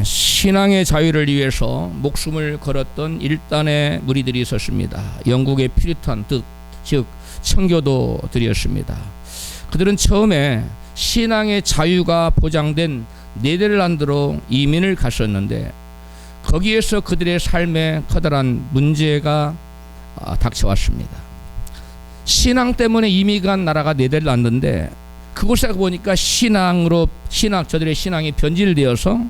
신앙의 자유를 위해서 목숨을 걸었던 일단의 무리들이 있었습니다. 영국의 퓨리탄 즉 청교도들이었습니다. 그들은 처음에 신앙의 자유가 보장된 네덜란드로 이민을 갔었는데 거기에서 그들의 삶에 커다란 문제가 닥쳐왔습니다. 신앙 때문에 이민 간 나라가 네덜란드인데 그곳에 보니까 저들의 신앙이 변질되어서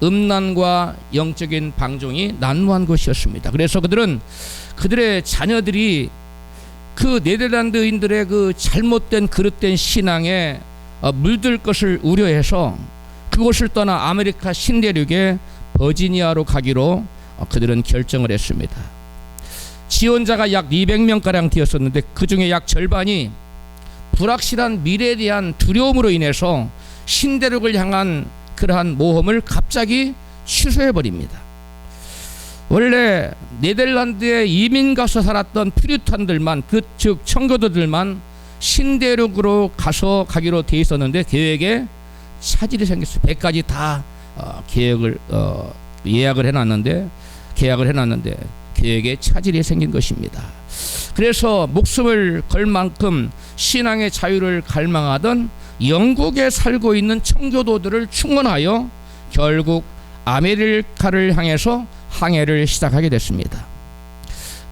음란과 영적인 방종이 난무한 곳이었습니다. 그래서 그들은 그들의 자녀들이 그 네덜란드인들의 그 잘못된 그릇된 신앙에 물들 것을 우려해서 그곳을 떠나 아메리카 신대륙의 버지니아로 가기로 그들은 결정을 했습니다. 지원자가 약 200명가량 되었었는데 그 중에 약 절반이 불확실한 미래에 대한 두려움으로 인해서 신대륙을 향한 그러한 모험을 갑자기 취소해버립니다. 원래 네덜란드에 이민 가서 살았던 퓨리탄들만 즉 청교도들만 신대륙으로 가기로 돼 있었는데 계획에 차질이 생겼어요. 100가지 다 계약을 해놨는데 계획에 차질이 생긴 것입니다. 그래서 목숨을 걸 만큼 신앙의 자유를 갈망하던 영국에 살고 있는 청교도들을 충원하여 결국 아메리카를 향해서 항해를 시작하게 됐습니다.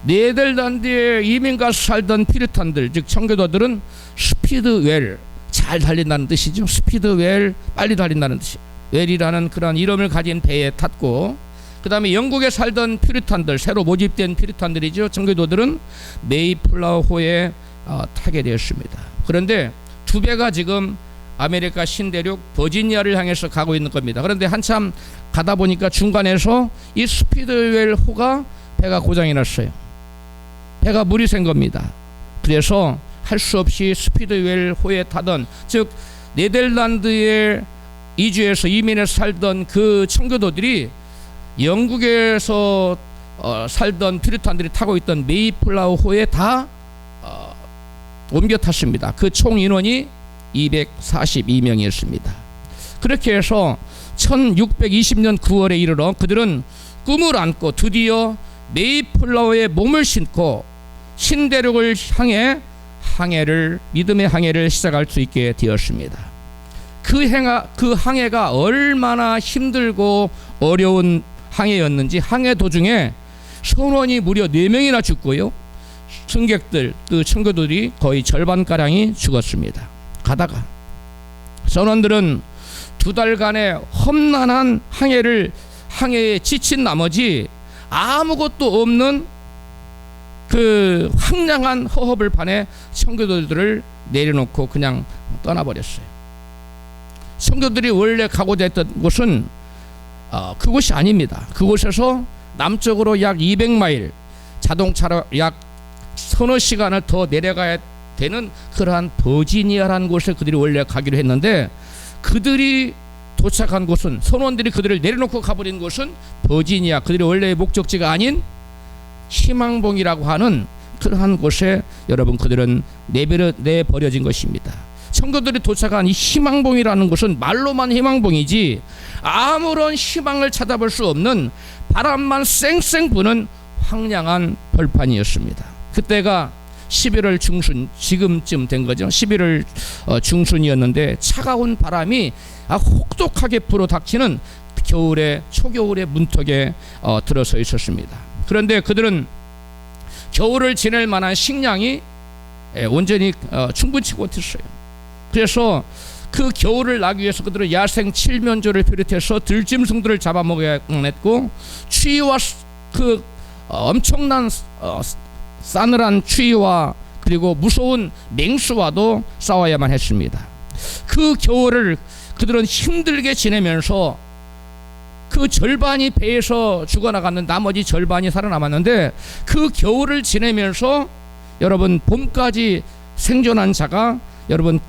네덜란드에 이민 가서 살던 퓨리탄들 즉 청교도들은 스피드웰 잘 달린다는 뜻이죠. 스피드웰 빨리 달린다는 뜻이 웰이라는 그런 이름을 가진 배에 탔고 그 다음에 영국에 살던 퓨리탄들 새로 모집된 퓨리탄들이죠. 청교도들은 메이플라워호에 타게 되었습니다. 그런데 두 배가 지금 아메리카 신대륙 버지니아를 향해서 가고 있는 겁니다. 그런데 한참 가다 보니까 중간에서 이 스피드웰 호가 배가 고장이 났어요. 배가 물이 샌 겁니다. 그래서 할 수 없이 스피드웰 호에 타던 즉 네덜란드에 이주해서 이민해서 살던 그 청교도들이 영국에서 살던 퓨리탄들이 타고 있던 메이플라워 호에 다 옮겨 탔습니다. 그 총 인원이 242명이었습니다. 그렇게 해서 1620년 9월에 이르러 그들은 꿈을 안고 드디어 메이플라워에 몸을 싣고 신대륙을 향해 믿음의 항해를 시작할 수 있게 되었습니다. 그 항해가 얼마나 힘들고 어려운 항해였는지 항해 도중에 선원이 무려 4명이나 죽고요. 승객들 그 청교도들이 거의 절반가량이 죽었습니다. 가다가 선원들은 2달간의 험난한 항해에 지친 나머지 아무것도 없는 그 황량한 허허벌판에 청교도들을 내려놓고 그냥 떠나버렸어요. 청교도들이 원래 가고자 했던 곳은 그곳이 아닙니다. 그곳에서 남쪽으로 약 200마일 자동차로 약 서너 시간을 더 내려가야 되는 그러한 버지니아라는 곳에 그들이 원래 가기로 했는데 그들이 도착한 곳은 선원들이 그들을 내려놓고 가버린 곳은 버지니아 그들의 원래의 목적지가 아닌 희망봉이라고 하는 그러한 곳에 여러분 그들은 내버려진 것입니다. 청교도들이 도착한 이 희망봉이라는 곳은 말로만 희망봉이지 아무런 희망을 찾아볼 수 없는 바람만 쌩쌩 부는 황량한 벌판이었습니다. 그때가 11월 중순 지금쯤 된 거죠. 11월 중순이었는데 차가운 바람이 혹독하게 불어닥치는 초겨울의 문턱에 들어서 있었습니다. 그런데 그들은 겨울을 지낼 만한 식량이 온전히 충분치 못했어요. 그래서 그 겨울을 나기 위해서 그들은 야생 칠면조를 비롯해서 들짐승들을 잡아먹어야 했고 추위와 그 엄청난 싸늘한 추위와 그리고 무서운 맹수와도 싸워야만 했습니다. 그 겨울을 그들은 힘들게 지내면서 그 절반이 배에서 죽어나갔는 나머지 절반이 살아남았는데 그 겨울을 지내면서 여러분 봄까지 생존한 자가 여러분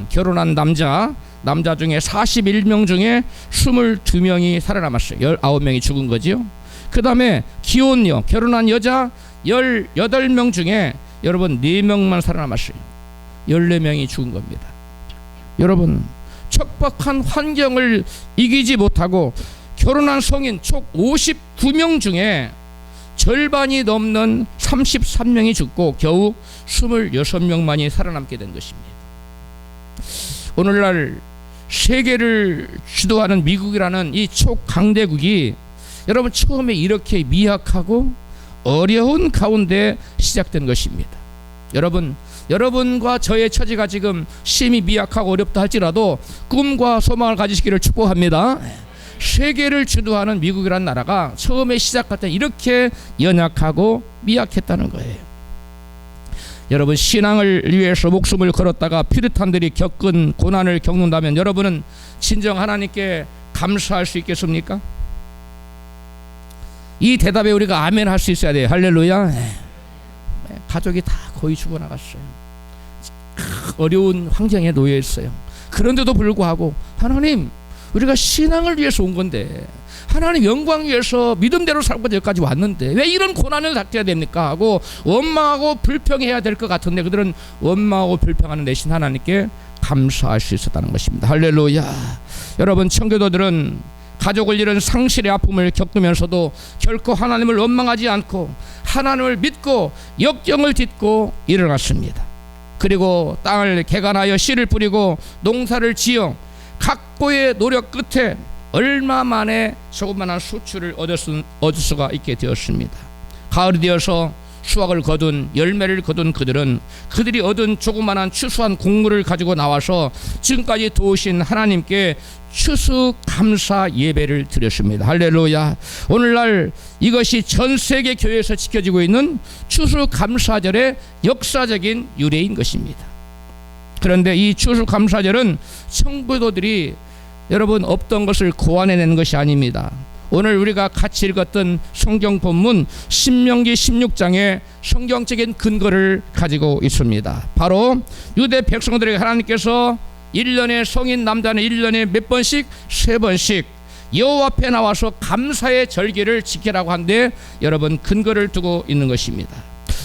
결혼한 남자 중에 41명 중에 22명이 살아남았어요. 19명이 죽은 거지요. 그 다음에 기혼녀 결혼한 여자 18명 중에 여러분 4명만 살아남았어요. 14명이 죽은 겁니다. 여러분 척박한 환경을 이기지 못하고 결혼한 성인 총 59명 중에 절반이 넘는 33명이 죽고 겨우 26명만이 살아남게 된 것입니다. 오늘날 세계를 주도하는 미국이라는 이 초강대국이 여러분 처음에 이렇게 미약하고 어려운 가운데 시작된 것입니다. 여러분과 저의 처지가 지금 심히 미약하고 어렵다 할지라도 꿈과 소망을 가지시기를 축복합니다. 세계를 주도하는 미국이라는 나라가 처음에 시작할 때 이렇게 연약하고 미약했다는 거예요. 여러분 신앙을 위해서 목숨을 걸었다가 퓨리탄들이 겪은 고난을 겪는다면 여러분은 진정 하나님께 감사할 수 있겠습니까? 이 대답에 우리가 아멘 할 수 있어야 돼요. 할렐루야. 가족이 다 거의 죽어나갔어요. 어려운 환경에 놓여 있어요. 그런데도 불구하고 하나님, 우리가 신앙을 위해서 온 건데, 하나님 영광 위해서 믿음대로 살고 여기까지 왔는데 왜 이런 고난을 당해야 됩니까? 하고 원망하고 불평해야 될 것 같은데 그들은 원망하고 불평하는 대신 하나님께 감사할 수 있었다는 것입니다. 할렐루야. 여러분 청교도들은 가족을 잃은 상실의 아픔을 겪으면서도 결코 하나님을 원망하지 않고 하나님을 믿고 역경을 딛고 일어났습니다. 그리고 땅을 개간하여 씨를 뿌리고 농사를 지어 각고의 노력 끝에 얼마 만에 조그만한 수출을 얻을 수가 있게 되었습니다. 가을이 되어서 수확을 거둔 열매를 거둔 그들이 얻은 조그만한 추수한 곡물을 가지고 나와서 지금까지 도우신 하나님께 추수 감사 예배를 드렸습니다. 할렐루야. 오늘날 이것이 전 세계 교회에서 지켜지고 있는 추수 감사절의 역사적인 유래인 것입니다. 그런데 이 추수 감사절은 청교도들이 여러분 없던 것을 고안해내는 것이 아닙니다. 오늘 우리가 같이 읽었던 성경 본문 신명기 16장의 성경적인 근거를 가지고 있습니다. 바로 유대 백성들에게 하나님께서 1년에 성인 남자는 1년에 몇 번씩? 3번씩 여호와 앞에 나와서 감사의 절기를 지키라고 한데 여러분 근거를 두고 있는 것입니다.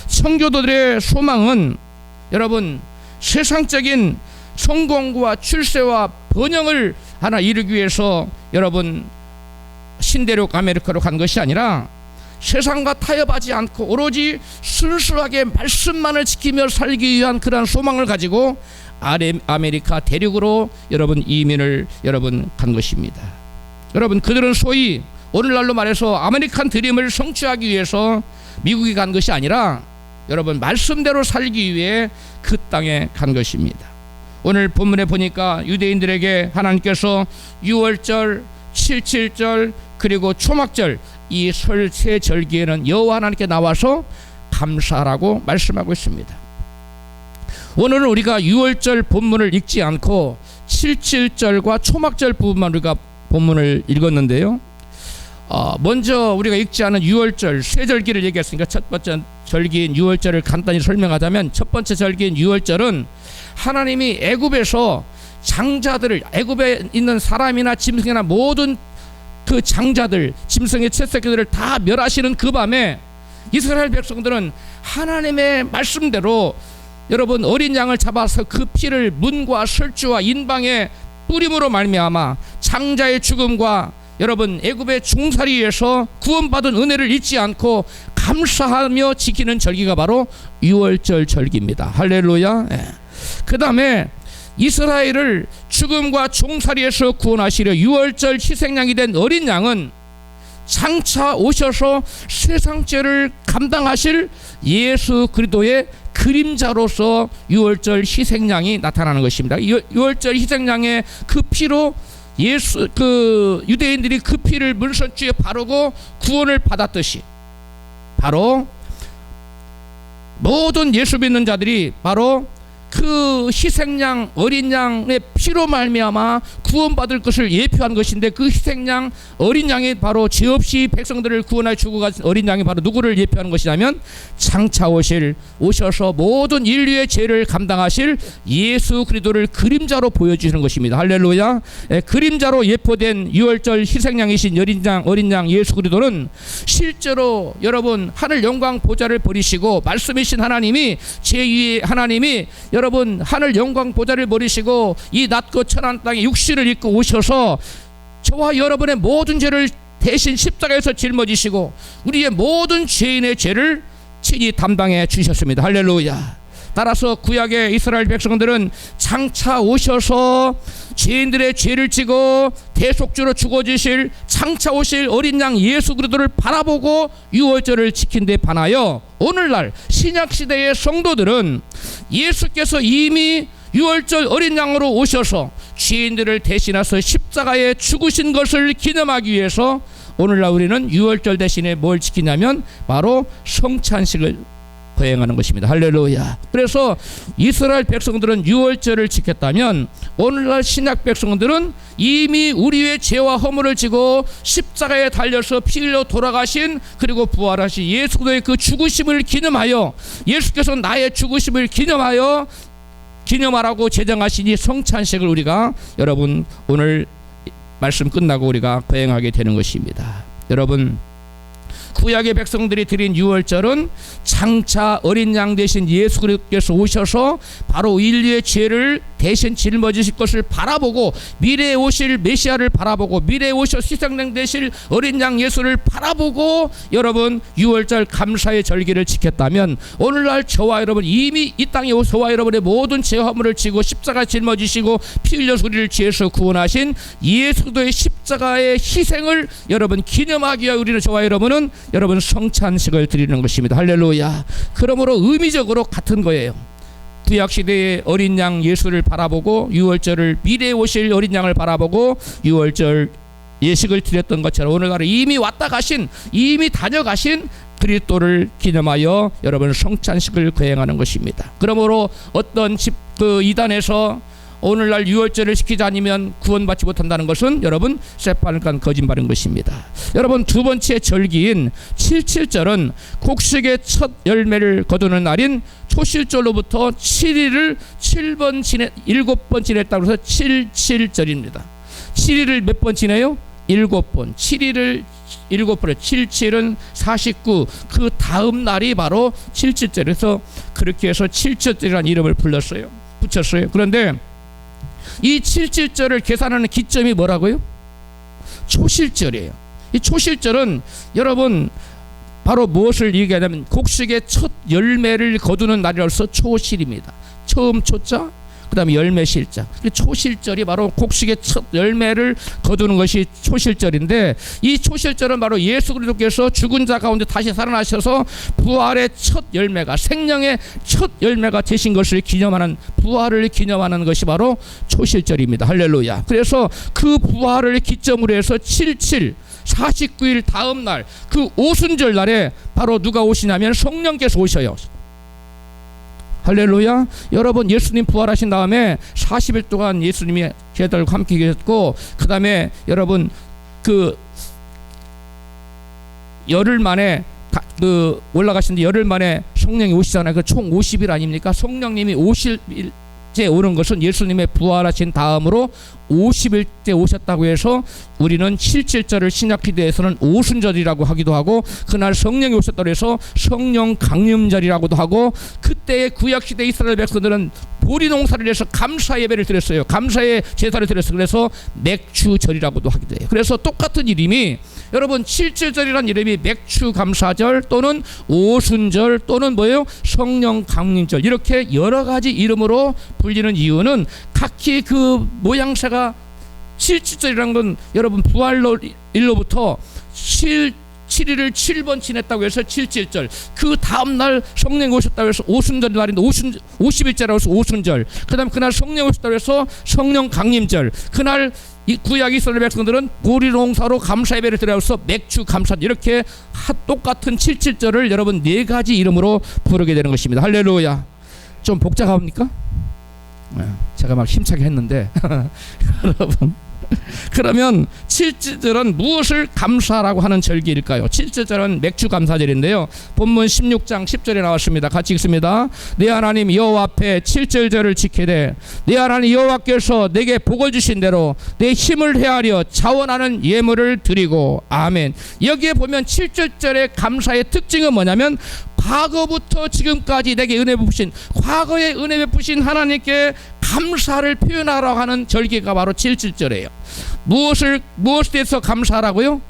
청교도들의 소망은 여러분 세상적인 성공과 출세와 번영을 하나 이루기 위해서 여러분 신대륙 아메리카로 간 것이 아니라 세상과 타협하지 않고 오로지 순수하게 말씀만을 지키며 살기 위한 그러한 소망을 가지고 아메리카 대륙으로 여러분 이민을 여러분 간 것입니다. 여러분 그들은 소위 오늘날로 말해서 아메리칸 드림을 성취하기 위해서 미국에 간 것이 아니라 여러분 말씀대로 살기 위해 그 땅에 간 것입니다. 오늘 본문에 보니까 유대인들에게 하나님께서 6월절, 7.7절 그리고 초막절 이 설 세 절기에는 여호와 하나님께 나와서 감사하라고 말씀하고 있습니다. 오늘은 우리가 6월절 본문을 읽지 않고 7.7절과 초막절 부분만 우리가 본문을 읽었는데요. 먼저 우리가 읽지 않은 6월절 세 절기를 얘기했으니까 첫 번째 절기인 6월절을 간단히 설명하자면 첫 번째 절기인 6월절은 하나님이 애굽에서 장자들을 애굽에 있는 사람이나 짐승이나 모든 그 장자들 짐승의 채새끼들을 다 멸하시는 그 밤에 이스라엘 백성들은 하나님의 말씀대로 여러분 어린 양을 잡아서 그 피를 문과 설주와 인방에 뿌림으로 말미암아 장자의 죽음과 여러분 애굽의 중살이에서 구원받은 은혜를 잊지 않고 감사하며 지키는 절기가 바로 6월절 절기입니다. 할렐루야. 그 다음에 이스라엘을 죽음과 종살이에서 구원하시려 6월절 희생양이 된 어린 양은 장차 오셔서 세상 죄를 감당하실 예수 그리스도의 그림자로서 6월절 희생양이 나타나는 것입니다. 6월절 희생양의 그 피로 유대인들이 그 피를 문선주에 바르고 구원을 받았듯이 바로 모든 예수 믿는 자들이 바로 그 희생양 어린 양의 피로 말미암아 구원받을 것을 예표한 것인데 그 희생양 어린 양이 바로 죄 없이 백성들을 구원하여 주고 가신 어린 양이 바로 누구를 예표하는 것이냐면 장차 오셔서 모든 인류의 죄를 감당하실 예수 그리스도를 그림자로 보여주시는 것입니다. 할렐루야. 그림자로 예표된 6월절 희생양이신 어린 양 예수 그리스도는 실제로 여러분 하늘 영광 보좌를 버리시고 말씀이신 하나님이 제2의 하나님이 여러분 하늘 영광 보좌를 버리시고 이 낮고 천한 땅에 육신을 입고 오셔서 저와 여러분의 모든 죄를 대신 십자가에서 짊어지시고 우리의 모든 죄인의 죄를 친히 담당해 주셨습니다. 할렐루야. 따라서 구약의 이스라엘 백성들은 장차 오셔서 죄인들의 죄를 지고 대속주로 죽어지실 장차 오실 어린 양 예수 그리스도를 바라보고 유월절을 지킨 데 반하여 오늘날 신약시대의 성도들은 예수께서 이미 유월절 어린 양으로 오셔서 죄인들을 대신하서 십자가에 죽으신 것을 기념하기 위해서 오늘날 우리는 유월절 대신에 뭘 지키냐면 바로 성찬식을 거행하는 것입니다. 할렐루야. 그래서 이스라엘 백성들은 유월절을 지켰다면 오늘날 신약 백성들은 이미 우리의 죄와 허물을 지고 십자가에 달려서 피 흘려 돌아가신 그리고 부활하신 예수 그리스도의 그 죽으심을 기념하여 예수께서 나의 죽으심을 기념하라고 제정하시니 성찬식을 우리가 여러분 오늘 말씀 끝나고 우리가 거행하게 되는 것입니다. 여러분 구약의 백성들이 드린 유월절은 장차 어린 양 대신 예수 그리스도께서 오셔서 바로 인류의 죄를 대신 짊어지실 것을 바라보고 미래에 오실 메시아를 바라보고 미래에 오실 희생양 되실 어린 양 예수를 바라보고 여러분 유월절 감사의 절기를 지켰다면 오늘날 저와 여러분 이미 이 땅에 저와 여러분의 모든 죄 허물을 지고 십자가 짊어지시고 피 흘려 우리를 죄에서 구원하신 예수 그리스도의 십자가의 희생을 여러분 기념하기 위해 우리는 저와 여러분은 여러분 성찬식을 드리는 것입니다. 할렐루야. 그러므로 의미적으로 같은 거예요. 구약시대의 어린 양 예수를 바라보고 유월절을 미래에 오실 어린 양을 바라보고 유월절 예식을 드렸던 것처럼 오늘날은 이미 왔다 가신 이미 다녀가신 그리스도를 기념하여 여러분 성찬식을 거행하는 것입니다. 그러므로 어떤 이단에서 오늘날 유월절을 지키지 않으면 구원받지 못한다는 것은 여러분 새빨간 거짓말인 것입니다. 여러분 두 번째 절기인 칠칠절은 곡식의 첫 열매를 거두는 날인 초실절로부터 7일을 7번 지냈다고 해서 칠칠절입니다. 7일을 몇 번 지내요? 7번. 7일을 7번에 77은 49. 그 다음 날이 바로 칠칠절에서 그렇게 해서 칠칠절이라는 이름을 붙였어요. 그런데 이 칠칠절을 계산하는 기점이 뭐라고요? 초실절이에요. 이 초실절은 여러분 바로 무엇을 얘기하냐면 곡식의 첫 열매를 거두는 날이라서 초실입니다. 처음 초자 그 다음에 열매 실자. 초실절이 바로 곡식의 첫 열매를 거두는 것이 초실절인데 이 초실절은 바로 예수 그리스도께서 죽은 자 가운데 다시 살아나셔서 부활의 첫 열매가 생명의 첫 열매가 되신 것을 기념하는 부활을 기념하는 것이 바로 초실절입니다. 할렐루야. 그래서 그 부활을 기점으로 해서 77 49일 다음 날 그 오순절 날에 바로 누가 오시냐면 성령께서 오셔요. 할렐루야. 여러분 예수님 부활하신 다음에 40일 동안 예수님이 제자들과 함께 계셨고 그 다음에 여러분 그 열흘 만에 올라가시는데 열흘 만에 성령이 오시잖아요. 그 총 50일 아닙니까? 성령님이 50일째 오는 것은 예수님의 부활하신 다음으로 50일째 오셨다고 해서 우리는 칠칠절을 신약시대에서는 오순절이라고 하기도 하고 그날 성령이 오셨다고 해서 성령 강림절이라고도 하고 그때의 구약시대 이스라엘 백성들은 보리농사를 해서 감사 예배를 드렸어요. 감사의 제사를 드렸어요. 그래서 맥주절이라고도 하기도 해요. 그래서 똑같은 이름이 여러분 칠칠절이라는 이름이 맥주감사절 또는 오순절 또는 뭐예요? 성령 강림절 이렇게 여러 가지 이름으로 불리는 이유는 각기 그 모양새가 칠칠절이라는 건 여러분 부활일로부터 7일을 7번 지냈다고 해서 칠칠절 그 다음날 성령이 오셨다고 해서 오순절 날인데 50일째라고 해서 오순절 그 다음 그날 성령이 오셨다고 해서 성령 강림절 그날 이 구약 이스라엘 백성들은 보리농사로 감사예배를 드려서 맥주 감사 이렇게 똑같은 칠칠절을 여러분 네 가지 이름으로 부르게 되는 것입니다. 할렐루야. 좀 복잡합니까? 제가 막 힘차게 했는데 여러분 그러면 칠칠절은 무엇을 감사라고 하는 절기일까요? 칠칠절은 맥주감사절인데요. 본문 16장 10절에 나왔습니다. 같이 읽습니다. 내 하나님 여호와 앞에 칠칠절을 지키되 내 하나님 여호와께서 내게 복을 주신 대로 내 힘을 헤아려 자원하는 예물을 드리고 아멘. 여기에 보면 칠칠절의 감사의 특징은 뭐냐면 과거부터 지금까지 내게 은혜 베푸신, 과거에 은혜 베푸신 하나님께 감사를 표현하라고 하는 절기가 바로 7.7절이에요. 무엇에 대해서 감사하라고요?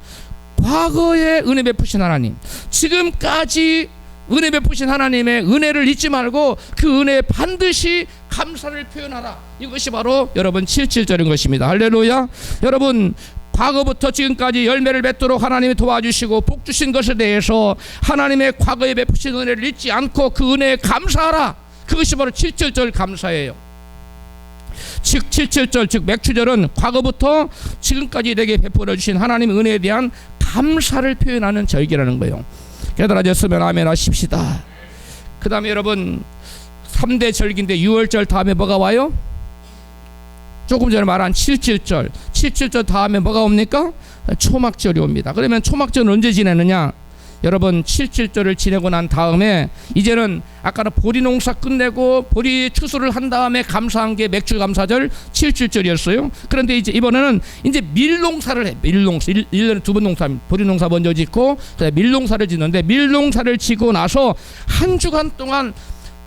과거에 은혜 베푸신 하나님, 지금까지 은혜 베푸신 하나님의 은혜를 잊지 말고 그 은혜에 반드시 감사를 표현하라. 이것이 바로 여러분 7.7절인 것입니다. 할렐루야. 여러분, 과거부터 지금까지 열매를 맺도록 하나님이 도와주시고 복 주신 것에 대해서 하나님의 과거에 베푸신 은혜를 잊지 않고 그 은혜에 감사하라. 그것이 바로 7.7절 감사예요. 즉 7.7절, 즉 맥추절은 과거부터 지금까지 내게 베풀어 주신 하나님의 은혜에 대한 감사를 표현하는 절기라는 거예요. 깨달아졌으면 아멘 하십시다. 그 다음에 여러분 3대 절기인데 6월절 다음에 뭐가 와요? 조금 전에 말한 7.7절. 7.7절 다음에 뭐가 옵니까? 초막절이 옵니다. 그러면 초막절은 언제 지내느냐? 여러분 7.7절을 지내고 난 다음에 이제는 아까는 보리 농사 끝내고 보리 추수를 한 다음에 감사한 게 맥주 감사절 7.7절이었어요. 그런데 이제 이번에는 이제 밀농사를 해. 밀농사 1년에 2번 농사, 보리 농사 먼저 짓고 그다음에 밀농사를 짓는데, 밀농사를 지고 나서 한 주간 동안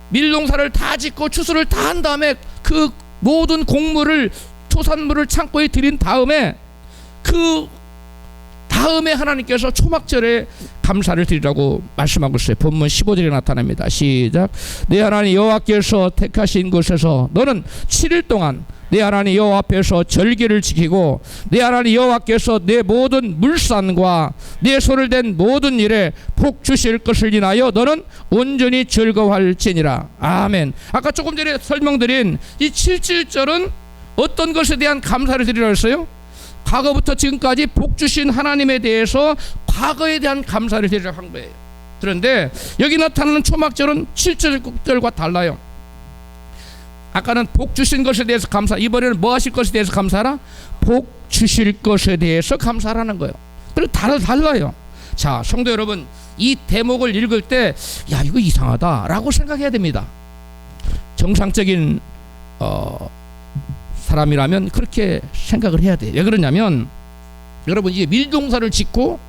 밀농사를 다 짓고 추수를 다 한 다음에 그 모든 곡물을, 토산물을 창고에 들인 다음에 그 다음에 하나님께서 초막절에 감사를 드리라고 말씀하고 있어요. 본문 15절에 나타납니다. 시작. 내 하나님 여호와께서 택하신 곳에서 너는 7일 동안 내 하나님 여호와 앞에서 절기를 지키고 내 하나님 여호와께서 내 모든 물산과 내 손을 댄 모든 일에 복 주실 것을 인하여 너는 온전히 즐거워할지니라. 아멘. 아까 조금 전에 설명드린 이 7.7절은 어떤 것에 대한 감사를 드리라고 했어요? 과거부터 지금까지 복 주신 하나님에 대해서 과거에 대한 감사를 드리라고 한 거예요. 그런데 여기 나타나는 초막절은 7.7절과 달라요. 아까는 복 주신 것에 대해서 감사, 이번에는 뭐 하실 것에 대해서 감사하라? 복 주실 것에 대해서 감사하라는 거예요. 그리고 달라요. 자, 성도 여러분, 이 대목을 읽을 때 야, 이거 이상하다 라고 생각해야 됩니다. 정상적인 사람이라면 그렇게 생각을 해야 돼요. 왜 그러냐면 여러분, 이제 밀농사를 짓고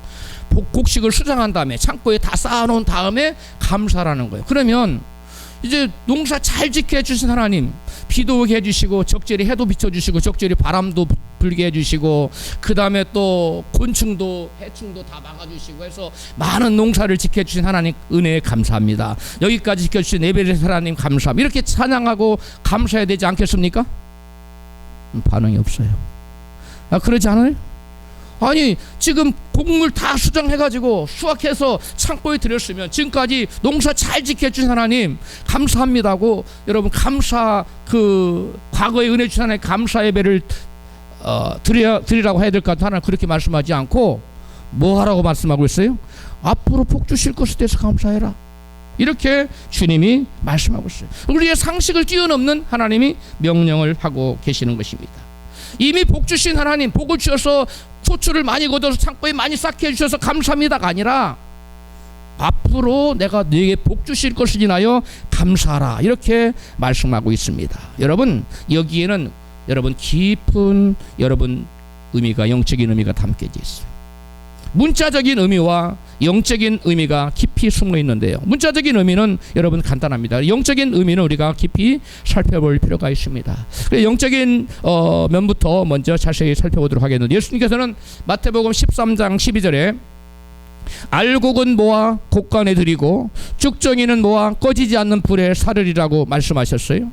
곡식을 수장한 다음에 창고에 다 쌓아놓은 다음에 감사라는 거예요. 그러면 이제 농사 잘 지켜 주신 하나님, 비도 오게 해주시고 적절히 해도 비춰주시고 적절히 바람도 불게 해주시고 그 다음에 또 곤충도 해충도 다 막아주시고 해서 많은 농사를 지켜주신 하나님 은혜에 감사합니다. 여기까지 지켜주신 에베레스트 하나님 감사합니다. 이렇게 찬양하고 감사해야 되지 않겠습니까? 반응이 없어요. 그러지 않아요? 아니, 지금 곡물 다 수정해가지고 수확해서 창고에 들였으면 지금까지 농사 잘 지켜준 하나님 감사합니다고 여러분 감사, 그 과거에 은혜 주신 하나님 감사 예배를 드리라고 해야 될 것 같아. 하나님 그렇게 말씀하지 않고 뭐 하라고 말씀하고 있어요? 앞으로 복 주실 것에 대해서 감사해라. 이렇게 주님이 말씀하고 있어요. 우리의 상식을 뛰어넘는 하나님이 명령을 하고 계시는 것입니다. 이미 복 주신 하나님, 복을 주셔서 소출을 많이 거둬서 창고에 많이 쌓게 해주셔서 감사합니다가 아니라 앞으로 내가 너에게 복 주실 것을 인하여 감사하라, 이렇게 말씀하고 있습니다. 여러분, 여기에는 여러분 깊은 여러분 의미가, 영적인 의미가 담겨져 있어요. 문자적인 의미와 영적인 의미가 깊이 숨어 있는데요. 문자적인 의미는 여러분 간단합니다. 영적인 의미는 우리가 깊이 살펴볼 필요가 있습니다. 영적인 면부터 먼저 자세히 살펴보도록 하겠는데, 예수님께서는 마태복음 13장 12절에 알곡은 모아 곡간에 들이고 쭉정이는 모아 꺼지지 않는 불에 사르리라고 말씀하셨어요.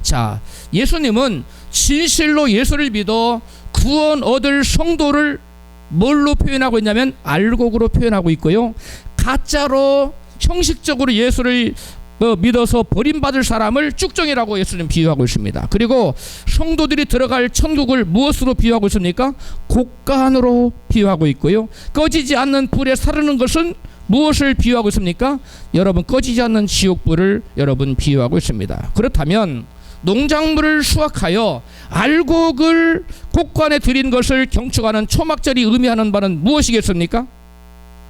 자, 예수님은 진실로 예수를 믿어 구원 얻을 성도를 뭘로 표현하고 있냐면 알곡으로 표현하고 있고요, 가짜로 형식적으로 예수를 믿어서 버림받을 사람을 쭉정이라고 예수님 비유하고 있습니다. 그리고 성도들이 들어갈 천국을 무엇으로 비유하고 있습니까? 곡간으로 비유하고 있고요, 꺼지지 않는 불에 사르는 것은 무엇을 비유하고 있습니까? 여러분, 꺼지지 않는 지옥불을 여러분 비유하고 있습니다. 그렇다면 농작물을 수확하여 알곡을 곡간에 들인 것을 경축하는 초막절이 의미하는 바는 무엇이겠습니까?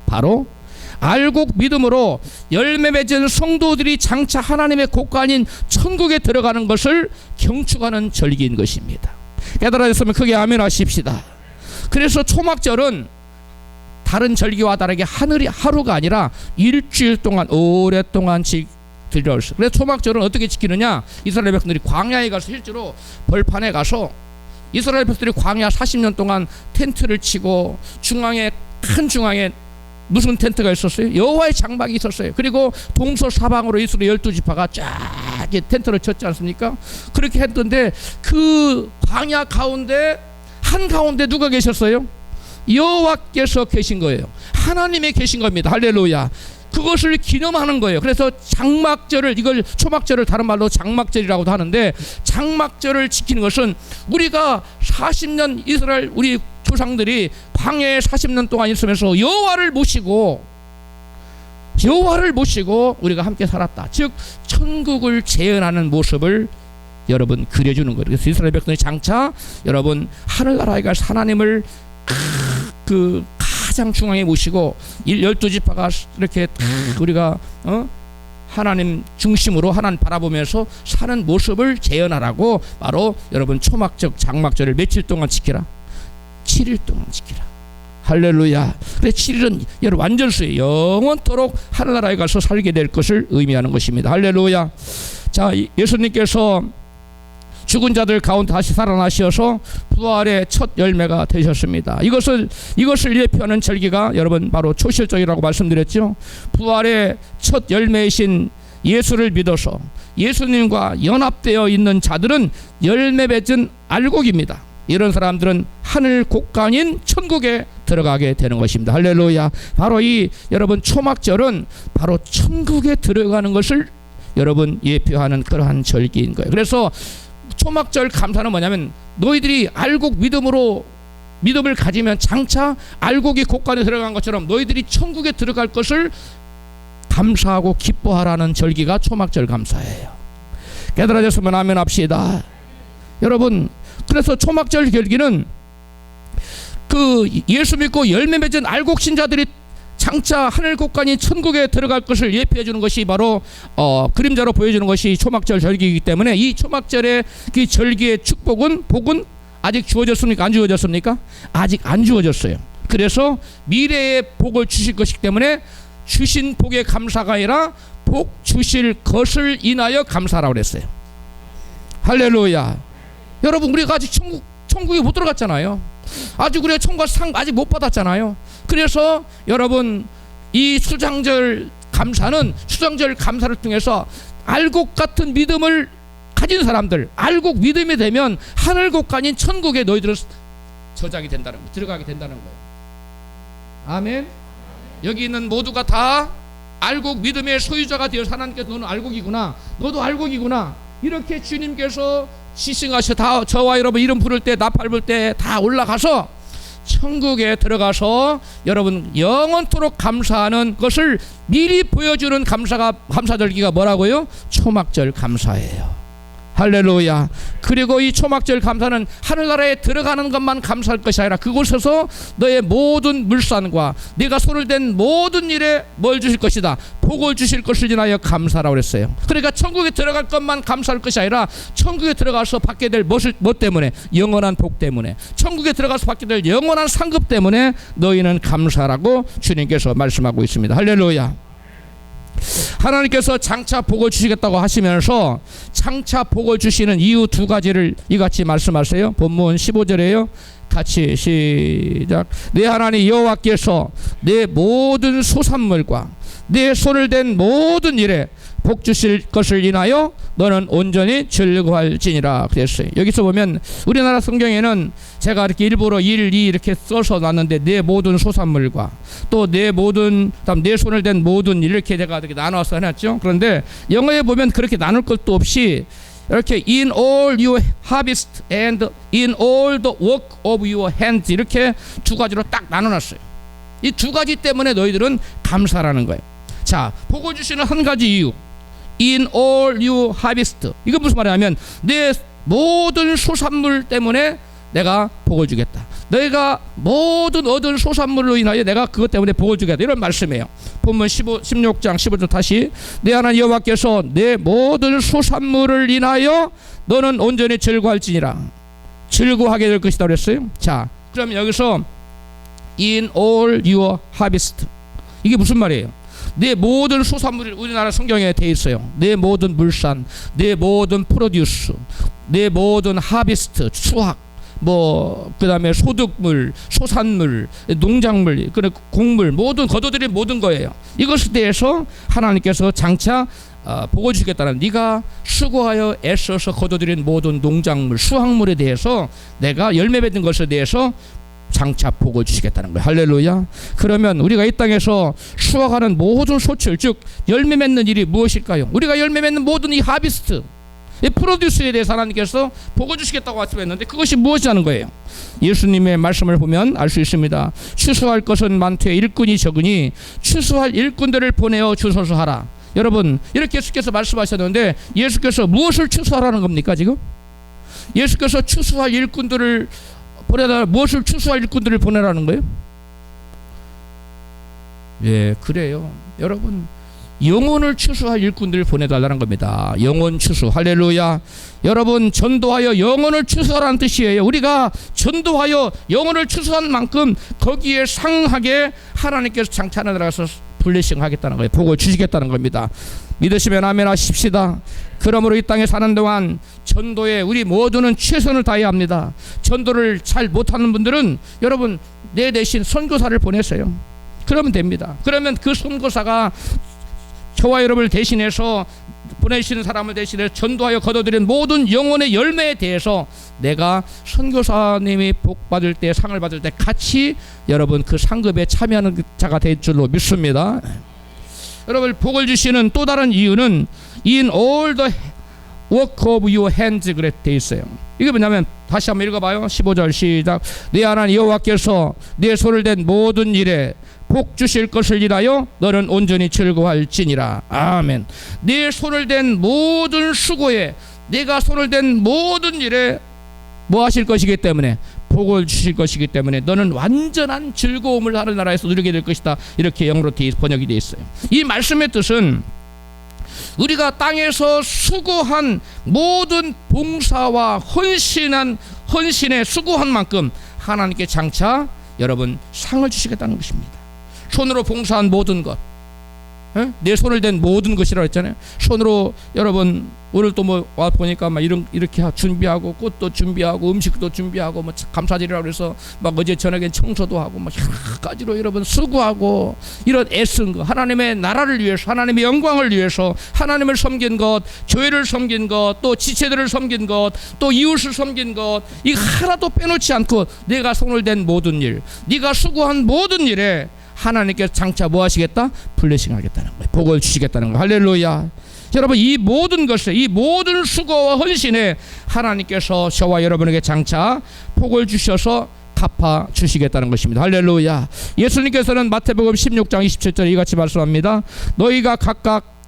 바로 알곡 믿음으로 열매 맺은 성도들이 장차 하나님의 곡간인 천국에 들어가는 것을 경축하는 절기인 것입니다. 깨달아졌으면 크게 아멘 하십시다. 그래서 초막절은 다른 절기와 다르게 하늘이 하루가 아니라 일주일 동안 오랫동안 지키려. 그래서 초막절은 어떻게 지키느냐? 이스라엘 백성들이 광야에 가서 실제로 벌판에 가서 이스라엘 백성들이 광야 40년 동안 텐트를 치고 큰 중앙에 무슨 텐트가 있었어요? 여호와의 장막이 있었어요. 그리고 동서사방으로 이스라엘 12지파가 쫙 텐트를 쳤지 않습니까? 그렇게 했던데 그 광야 가운데 한가운데 누가 계셨어요? 여호와께서 계신 거예요. 하나님이 계신 겁니다. 할렐루야. 그것을 기념하는 거예요. 그래서 장막절을, 이걸 초막절을 다른 말로 장막절이라고도 하는데, 장막절을 지키는 것은 우리가 40년 이스라엘 우리 조상들이 광야에 40년 동안 있으면서 여호와를 모시고 우리가 함께 살았다. 즉 천국을 재현하는 모습을 여러분 그려주는 거예요. 그래서 이스라엘 백성이 장차 여러분 하늘나라에 갈 하나님을 그 가장 중앙에 모시고 12지파가 이렇게 우리가 하나님 중심으로 하나님 바라보면서 사는 모습을 재현하라고 바로 여러분 초막절 장막절을 며칠 동안 지키라? 7일 동안 지키라. 할렐루야. 그래서 7일은 여러분 완전수예요. 영원토록 하늘나라에 가서 살게 될 것을 의미하는 것입니다. 할렐루야. 자, 예수님께서 죽은 자들 가운데 다시 살아나셔서 부활의 첫 열매가 되셨습니다. 이것을 예표하는 절기가 여러분 바로 초실절이라고 말씀드렸죠. 부활의 첫 열매이신 예수를 믿어서 예수님과 연합되어 있는 자들은 열매 맺은 알곡입니다. 이런 사람들은 하늘 곳간인 천국에 들어가게 되는 것입니다. 할렐루야. 바로 이 여러분 초막절은 바로 천국에 들어가는 것을 여러분 예표하는 그러한 절기인 거예요. 그래서 초막절 감사는 뭐냐면 너희들이 알곡 믿음을 가지면 장차 알곡이 곳간에 들어간 것처럼 너희들이 천국에 들어갈 것을 감사하고 기뻐하라는 절기가 초막절 감사예요. 깨달아졌으면 아멘 합시다. 여러분, 그래서 초막절 절기는 그 예수 믿고 열매 맺은 알곡 신자들이 장차 하늘 곳간이 천국에 들어갈 것을 예표해 주는 것이 바로 그림자로 보여주는 것이 초막절 절기이기 때문에 이 초막절의 그 절기의 축복은 복은 아직 주어졌습니까? 안 주어졌습니까? 아직 안 주어졌어요. 그래서 미래의 복을 주실 것이기 때문에 주신 복의 감사가 아니라 복 주실 것을 인하여 감사라고 그랬어요. 할렐루야. 여러분, 우리가 아직 천국에 못 들어갔잖아요. 아직 우리가 천국 상 아직 못 받았잖아요. 그래서 여러분 이 수장절 감사를 통해서 알곡 같은 믿음을 가진 사람들, 알곡 믿음이 되면 하늘 곳간인 천국에 너희들은 저장이 된다는 거, 들어가게 된다는 거예요. 아멘. 여기 있는 모두가 다 알곡 믿음의 소유자가 되어서 하나님께서 너는 알곡이구나, 너도 알곡이구나, 이렇게 주님께서 시승하셔 다 저와 여러분 이름 부를 때 나팔 불 때 다 올라가서 천국에 들어가서 여러분 영원토록 감사하는 것을 미리 보여주는 감사절기가 뭐라고요? 초막절 감사예요. 할렐루야. 그리고 이 초막절 감사는 하늘나라에 들어가는 것만 감사할 것이 아니라 그곳에서 너의 모든 물산과 네가 손을 댄 모든 일에 뭘 주실 것이다? 복을 주실 것을 인하여 감사라고 그랬어요. 그러니까 천국에 들어갈 것만 감사할 것이 아니라 천국에 들어가서 받게 될 뭐 때문에? 영원한 복 때문에. 천국에 들어가서 받게 될 영원한 상급 때문에 너희는 감사라고 주님께서 말씀하고 있습니다. 할렐루야. 하나님께서 장차 복을 주시겠다고 하시면서 장차 복을 주시는 이유 두 가지를 이같이 말씀하세요. 본문 15절에요. 같이 시작. 내 하나님 여호와께서 내 모든 소산물과 내 손을 댄 모든 일에 복 주실 것을 인하여 너는 온전히 즐거워할지니라 그랬어요. 여기서 보면 우리나라 성경에는 제가 이렇게 일부러 1, 2 이렇게 써서 놨는데 내 모든 소산물과 또 내 모든 내 손을 댄 모든 일 이렇게 제가 이렇게 나눠서 해놨죠. 그런데 영어에 보면 그렇게 나눌 것도 없이 이렇게 in all your harvest and in all the work of your hands 이렇게 두 가지로 딱 나눠놨어요. 이 두 가지 때문에 너희들은 감사라는 거예요. 자, 복을 주시는 한 가지 이유, in all your harvest. 이건 무슨 말이냐면 내 모든 소산물 때문에 내가 복을 주겠다. 너희가 모든 얻은 소산물로 인하여 내가 그것 때문에 복을 주겠다. 이런 말씀이에요. 본문 16장 15절 다시. 내 하나님 여호와께서 내 모든 소산물을 인하여 너는 온전히 즐거워할지니라. 즐거워하게 될 것이다 그랬어요. 자, 그럼 여기서 in all your harvest. 이게 무슨 말이에요? 내 모든 수산물이 우리나라 성경에 돼 있어요. 내 모든 물산, 내 모든 프로듀스, 내 모든 하비스트, 수확, 뭐 그다음에 소득물, 소산물, 농작물, 그리고 곡물, 모든 거둬들인 모든 거예요. 이것에 대해서 하나님께서 장차 복을 주겠다는, 네가 수고하여 애써서 거둬들인 모든 농작물, 수확물에 대해서 내가 열매 맺는 것에 대해서 장차 복을 주시겠다는 거예요. 할렐루야. 그러면 우리가 이 땅에서 수확하는 모든 소출, 즉 열매 맺는 일이 무엇일까요? 우리가 열매 맺는 모든 이 하비스트, 이 프로듀스에 대해서 하나님께서 복을 주시겠다고 말씀했는데 그것이 무엇이라는 거예요? 예수님의 말씀을 보면 알 수 있습니다. 추수할 것은 많되 일꾼이 적으니 추수할 일꾼들을 보내어 주소서 하라. 여러분, 이렇게 예수께서 말씀하셨는데 예수께서 무엇을 추수하라는 겁니까 지금? 예수께서 추수할 일꾼들을 보내라, 무엇을 추수할 일꾼들을 보내라는 거예요? 예, 그래요. 여러분, 영혼을 추수할 일꾼들을 보내달라는 겁니다. 영혼 추수. 할렐루야. 여러분, 전도하여 영혼을 추수하라는 뜻이에요. 우리가 전도하여 영혼을 추수한 만큼 거기에 상하게 하나님께서 장차 하늘나라에서 블레싱 하겠다는 거예요. 복을 주시겠다는 겁니다. 믿으시면 아멘 하십시다. 그러므로 이 땅에 사는 동안 전도에 우리 모두는 최선을 다해야 합니다. 전도를 잘 못하는 분들은 여러분 내 대신 선교사를 보내세요. 그러면 됩니다. 그러면 그 선교사가 저와 여러분을 대신해서, 보내시는 사람을 대신해서 전도하여 거둬들인 모든 영혼의 열매에 대해서 내가 선교사님이 복 받을 때, 상을 받을 때 같이 여러분 그 상급에 참여하는 자가 될 줄로 믿습니다. 여러분, 복을 주시는 또 다른 이유는 in all the work of your hands 그래 돼 있어요. 이게 뭐냐면, 다시 한번 읽어봐요. 15절 시작. 내 하나님 여호와께서 내 손을 댄 모든 일에 복 주실 것을 인하여 너는 온전히 즐거워할지니라. 아멘. 내 손을 댄 모든 수고에, 내가 손을 댄 모든 일에 뭐 하실 것이기 때문에, 복을 주실 것이기 때문에 너는 완전한 즐거움을 하는 나라에서 누리게 될 것이다. 이렇게 영어로 번역이 되어 있어요. 이 말씀의 뜻은 우리가 땅에서 수고한 모든 봉사와 헌신의 수고한 만큼 하나님께 장차 여러분 상을 주시겠다는 것입니다. 손으로 봉사한 모든 것, 내 손을 댄 모든 것이라고 했잖아요. 손으로 여러분 오늘 또 뭐 와 보니까 막 이렇게 준비하고, 꽃도 준비하고, 음식도 준비하고, 뭐 감사드리라고 해서 막 어제 저녁엔 청소도 하고, 막 여러 가지로 여러분 수고하고, 이런 애쓴 거, 하나님의 나라를 위해서, 하나님의 영광을 위해서, 하나님을 섬긴 것, 교회를 섬긴 것, 또 지체들을 섬긴 것, 또 이웃을 섬긴 것, 이 하나도 빼놓지 않고 내가 손을 댄 모든 일, 네가 수고한 모든 일에 하나님께서 장차 뭐 하시겠다? 블레싱 하겠다는 거예요. 복을 주시겠다는 거예요. 할렐루야. 여러분, 이 모든 것에, 이 모든 수고와 헌신에 하나님께서 저와 여러분에게 장차 복을 주셔서 갚아 주시겠다는 것입니다. 할렐루야. 예수님께서는 마태복음 16장 27절에 이같이 말씀합니다. 너희가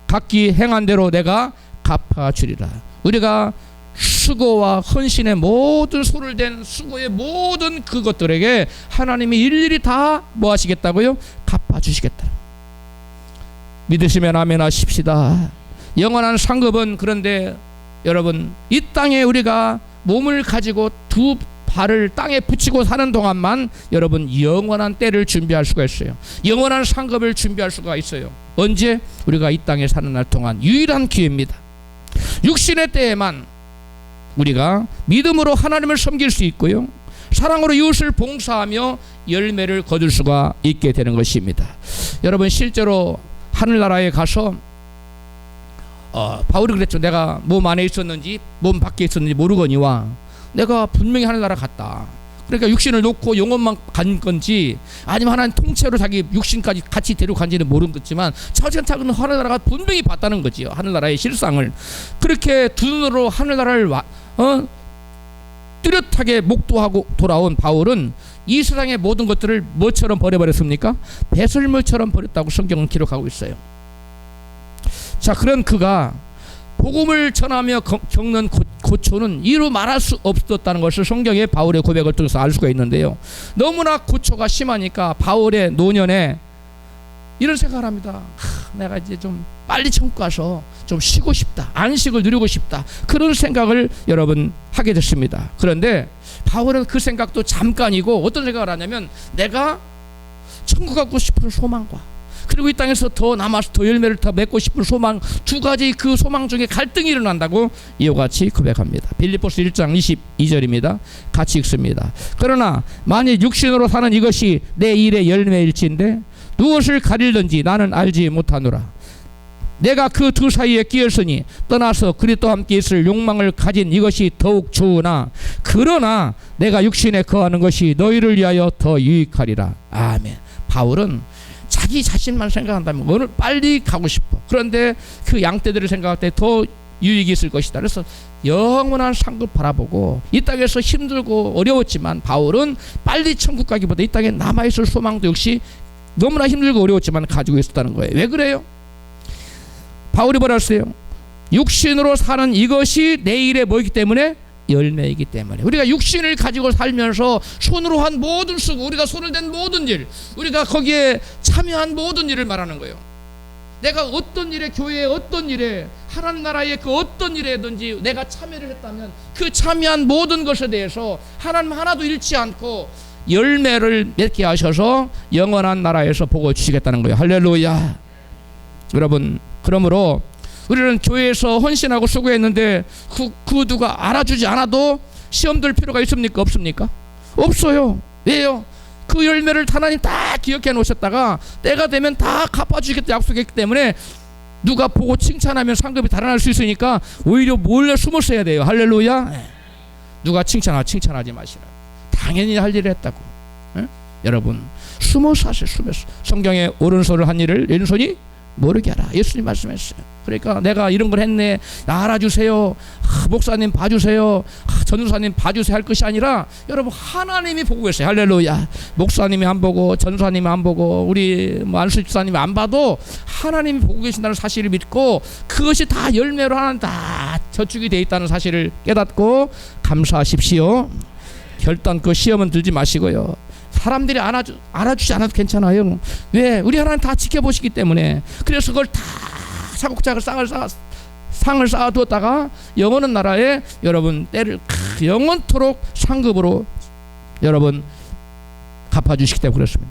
각기 행한 대로 내가 갚아 주리라. 우리가 수고와 헌신의 모든 손을 댄 수고의 모든 그것들에게 하나님이 일일이 다 뭐 하시겠다고요? 갚아 주시겠다. 믿으시면 아멘 하십시다. 영원한 상급은, 그런데 여러분 이 땅에 우리가 몸을 가지고 두 발을 땅에 붙이고 사는 동안만 여러분 영원한 때를 준비할 수가 있어요. 영원한 상급을 준비할 수가 있어요. 언제? 우리가 이 땅에 사는 날 동안 유일한 기회입니다. 육신의 때에만 우리가 믿음으로 하나님을 섬길 수 있고요, 사랑으로 이웃을 봉사하며 열매를 거둘 수가 있게 되는 것입니다. 여러분, 실제로 하늘나라에 가서 바울이 그랬죠. 내가 몸 안에 있었는지 몸 밖에 있었는지 모르거니와 내가 분명히 하늘나라 갔다. 그러니까 육신을 놓고 영혼만 간 건지 아니면 하나님 통째로 자기 육신까지 같이 데려간지는 모르겠지만 차근차근 하늘나라가 분명히 봤다는 거지요. 하늘나라의 실상을. 그렇게 두 눈으로 하늘나라를 뚜렷하게 목도하고 돌아온 바울은 이 세상의 모든 것들을 뭐처럼 버려버렸습니까? 배설물처럼 버렸다고 성경은 기록하고 있어요. 자, 그런 그가 복음을 전하며 겪는 고초는 이루 말할 수 없었다는 것을 성경의 바울의 고백을 통해서 알 수가 있는데요, 너무나 고초가 심하니까 바울의 노년에 이런 생각을 합니다. 내가 이제 좀 빨리 천국 가서 좀 쉬고 싶다, 안식을 누리고 싶다, 그런 생각을 여러분 하게 됐습니다. 그런데 바울은 그 생각도 잠깐이고 어떤 생각을 하냐면, 내가 천국 가고 싶은 소망과 그리고 이 땅에서 더 남아서 더 열매를 더 맺고 싶은 소망, 두 가지 그 소망 중에 갈등이 일어난다고 이와 같이 고백합니다. 빌립보서 1장 22절입니다. 같이 읽습니다. 그러나 만일 육신으로 사는 이것이 내 일의 열매일진데 무엇을 가릴든지 나는 알지 못하노라. 내가 그 두 사이에 끼었으니 떠나서 그리스도와 함께 있을 욕망을 가진 이것이 더욱 좋으나 그러나 내가 육신에 거하는 것이 너희를 위하여 더 유익하리라. 아멘. 바울은 자기 자신만 생각한다면 오늘 빨리 가고 싶어. 그런데 그 양떼들을 생각할 때 더 유익이 있을 것이다. 그래서 영원한 상급 바라보고 이 땅에서 힘들고 어려웠지만 바울은 빨리 천국 가기보다 이 땅에 남아있을 소망도 역시 너무나 힘들고 어려웠지만 가지고 있었다는 거예요. 왜 그래요? 바울이 뭐라 했어요? 육신으로 사는 이것이 내일의 뭐이기 때문에? 열매이기 때문에. 우리가 육신을 가지고 살면서 손으로 한 모든 수고, 우리가 손을 댄 모든 일, 우리가 거기에 참여한 모든 일을 말하는 거예요. 내가 어떤 일에, 교회의 어떤 일에, 하나님 나라의 그 어떤 일에든지 내가 참여를 했다면 그 참여한 모든 것에 대해서 하나님 하나도 잃지 않고 열매를 맺게 하셔서 영원한 나라에서 복을 주시겠다는 거예요. 할렐루야. 여러분, 그러므로 우리는 교회에서 헌신하고 수고했는데 그 누가 알아주지 않아도 시험 들 필요가 있습니까? 없습니까? 없어요. 왜요? 그 열매를 하나님 다 기억해 놓으셨다가 때가 되면 다 갚아주겠다 약속했기 때문에 누가 보고 칭찬하면 상급이 달아날 수 있으니까 오히려 몰래 숨어서 해야 돼요. 할렐루야. 누가 칭찬하지 마시라. 당연히 할 일을 했다고. 여러분 숨어서 하세요. 숨어서. 성경에 오른손을 한 일을 왼손이 모르게 하라. 예수님 말씀했어요. 그러니까 내가 이런 걸 했네, 알아주세요, 목사님 봐주세요, 전도사님 봐주세요 할 것이 아니라 여러분 하나님이 보고 계세요. 할렐루야. 목사님이 안 보고 전도사님이 안 보고 우리 안수 집사님이 안 봐도 하나님이 보고 계신다는 사실을 믿고 그것이 다 열매로 하나님 다 저축이 되어 있다는 사실을 깨닫고 감사하십시오. 결단코 시험은 들지 마시고요. 사람들이 알아주지 않아도 괜찮아요. 왜? 우리 하나님 다 지켜보시기 때문에. 그래서 그걸 다 차곡차곡 상을 쌓아두었다가 영원한 나라에 여러분 때를 영원토록 상급으로 여러분 갚아주시기 때문에 그렇습니다.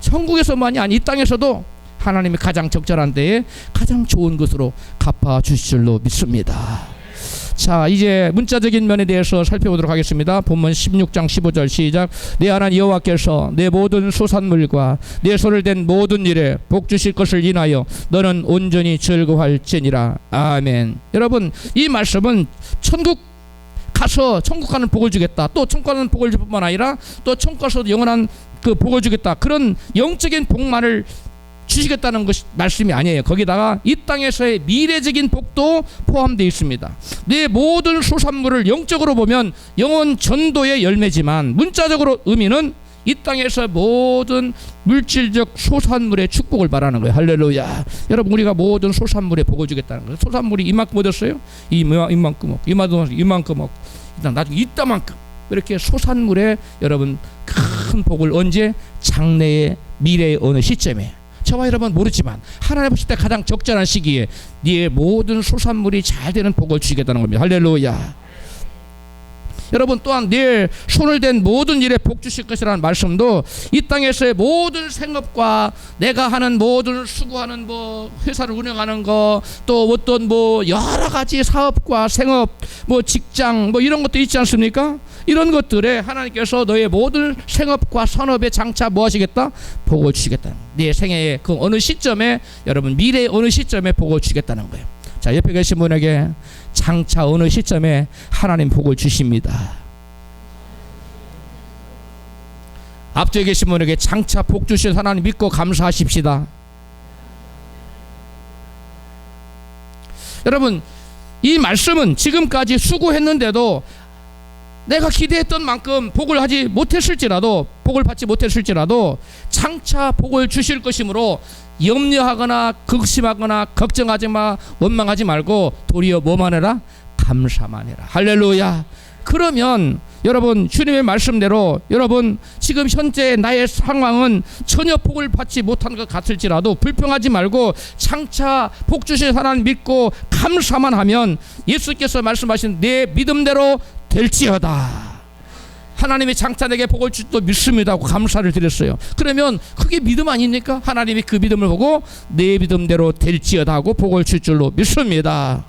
천국에서만이 아니 이 땅에서도 하나님이 가장 적절한 때에 가장 좋은 것으로 갚아주실 줄로 믿습니다. 자, 이제 문자적인 면에 대해서 살펴보도록 하겠습니다. 본문 16장 15절 시작. 내 하나님 여호와께서 내 모든 소산물과 내 손을 댄 모든 일에 복 주실 것을 인하여 너는 온전히 즐거워할지니라. 아멘. 여러분 이 말씀은 천국 가서 천국 가는 복을 주겠다, 또 천국 가는 복을 줄 뿐만 아니라 또 천국 가서도 영원한 그 복을 주겠다, 그런 영적인 복만을 주시겠다는 것이 말씀이 아니에요. 거기다가 이 땅에서의 미래적인 복도 포함되어 있습니다. 내 모든 소산물을 영적으로 보면 영혼 전도의 열매지만 문자적으로 의미는 이 땅에서 모든 물질적 소산물의 축복을 말하는 거예요. 할렐루야. 여러분 우리가 모든 소산물에 복을 주겠다는 거예요. 소산물이 이만큼 얻었어요? 이만큼 얻고 이만큼 얻고 일단 나중에 이따만큼 이렇게 소산물에 여러분 큰 복을 언제? 장래의 미래의 어느 시점에. 저와 여러분 모르지만 하나님 보실 때 가장 적절한 시기에 네 모든 소산물이 잘 되는 복을 주시겠다는 겁니다. 할렐루야. 여러분 또한 내 손을 댄 모든 일에 복 주실 것이라는 말씀도 이 땅에서의 모든 생업과 내가 하는 모든 수고하는 뭐 회사를 운영하는 거, 또 어떤 뭐 여러 가지 사업과 생업, 뭐 직장 뭐 이런 것도 있지 않습니까? 이런 것들에 하나님께서 너의 모든 생업과 산업에 장차 뭐 하시겠다? 복을 주시겠다. 네 생애의 그 어느 시점에 여러분 미래의 어느 시점에 복을 주시겠다는 거예요. 자, 옆에 계신 분에게 장차 어느 시점에 하나님 복을 주십니다. 앞쪽에 계신 분에게 장차 복 주실 하나님 믿고 감사하십시다. 여러분 이 말씀은 지금까지 수고했는데도 내가 기대했던 만큼 복을 하지 못했을지라도, 복을 받지 못했을지라도 장차 복을 주실 것이므로 염려하거나 극심하거나 걱정하지 마, 원망하지 말고 도리어 뭐만 해라? 감사만 해라. 할렐루야. 그러면 여러분 주님의 말씀대로 여러분 지금 현재 나의 상황은 전혀 복을 받지 못한 것 같을지라도 불평하지 말고 장차 복 주실 하나님 믿고 감사만 하면 예수께서 말씀하신 내 믿음대로 될지어다. 하나님이 장차 내게 복을 줄 줄 믿습니다 하고 감사를 드렸어요. 그러면 그게 믿음 아닙니까? 하나님이 그 믿음을 보고 내 믿음대로 될지어다 하고 복을 줄 줄로 믿습니다.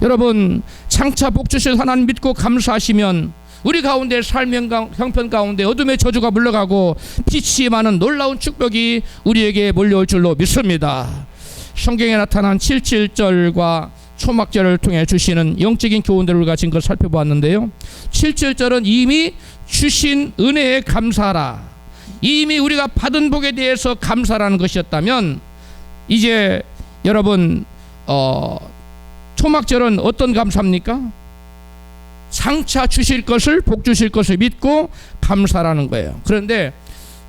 여러분, 장차 복 주실 하나님 믿고 감사하시면 우리 가운데 삶의 형편 가운데 어둠의 저주가 물러가고 빛이 많은 놀라운 축복이 우리에게 몰려올 줄로 믿습니다. 성경에 나타난 77절과 초막절을 통해 주시는 영적인 교훈들을 우리가 지금껏 살펴보았는데요. 77절은 이미 주신 은혜에 감사하라, 이미 우리가 받은 복에 대해서 감사라는 것이었다면, 이제 여러분 초막절은 어떤 감사입니까? 장차 주실 것을, 복 주실 것을 믿고 감사라는 거예요. 그런데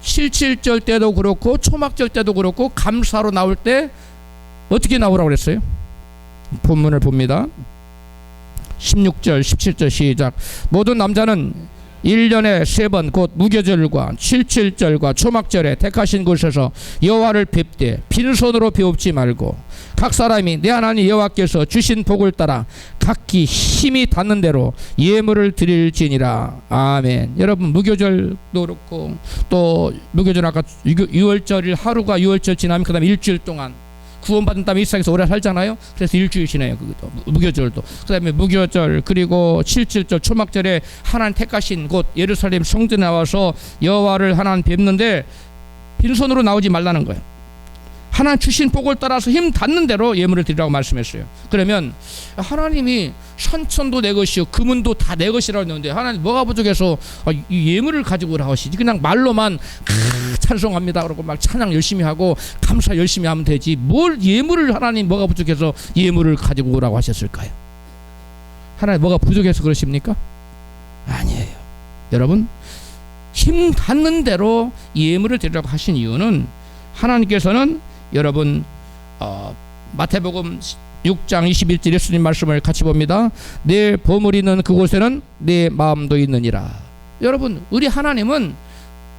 77절 때도 그렇고 초막절 때도 그렇고 감사로 나올 때 어떻게 나오라고 그랬어요? 본문을 봅니다. 16절 17절 시작. 모든 남자는 1년에 3번 곧 무교절과 77절과 초막절에 택하신 곳에서 여호와를 뵙되 빈손으로 배웁지 말고 각 사람이 내 하나님 여호와께서 주신 복을 따라 각기 힘이 닿는 대로 예물을 드릴지니라. 아멘. 여러분, 무교절도 그렇고 또 무교절 아까 6월절일 하루가 6월절 지나면 그 다음에 일주일 동안 구원받은 다음에 이 세상에서 오래 살잖아요. 그래서 일주일 지내요. 그것도 무교절도. 그 다음에 무교절 그리고 77절 초막절에 하나님 택하신 곳 예루살렘 성전에 나와서 여호와를 하나님 뵙는데 빈손으로 나오지 말라는 거예요. 하나님 주신 복을 따라서 힘 닿는 대로 예물을 드리라고 말씀했어요. 그러면 하나님이 산천도 내 것이요 금은도 다 내 것이라고 했는데 하나님 뭐가 부족해서 이 예물을 가지고 오라 하시지? 그냥 말로만 찬송합니다 그러고 막 찬양 열심히 하고 감사 열심히 하면 되지, 뭘 예물을, 하나님 뭐가 부족해서 예물을 가지고 오라고 하셨을까요? 하나님 뭐가 부족해서 그러십니까? 아니에요. 여러분, 힘 닿는 대로 예물을 드리라고 하신 이유는 하나님께서는 여러분 마태복음 6장 21절 예수님 말씀을 같이 봅니다. 내 보물이 있는 그곳에는 내 마음도 있느니라. 여러분, 우리 하나님은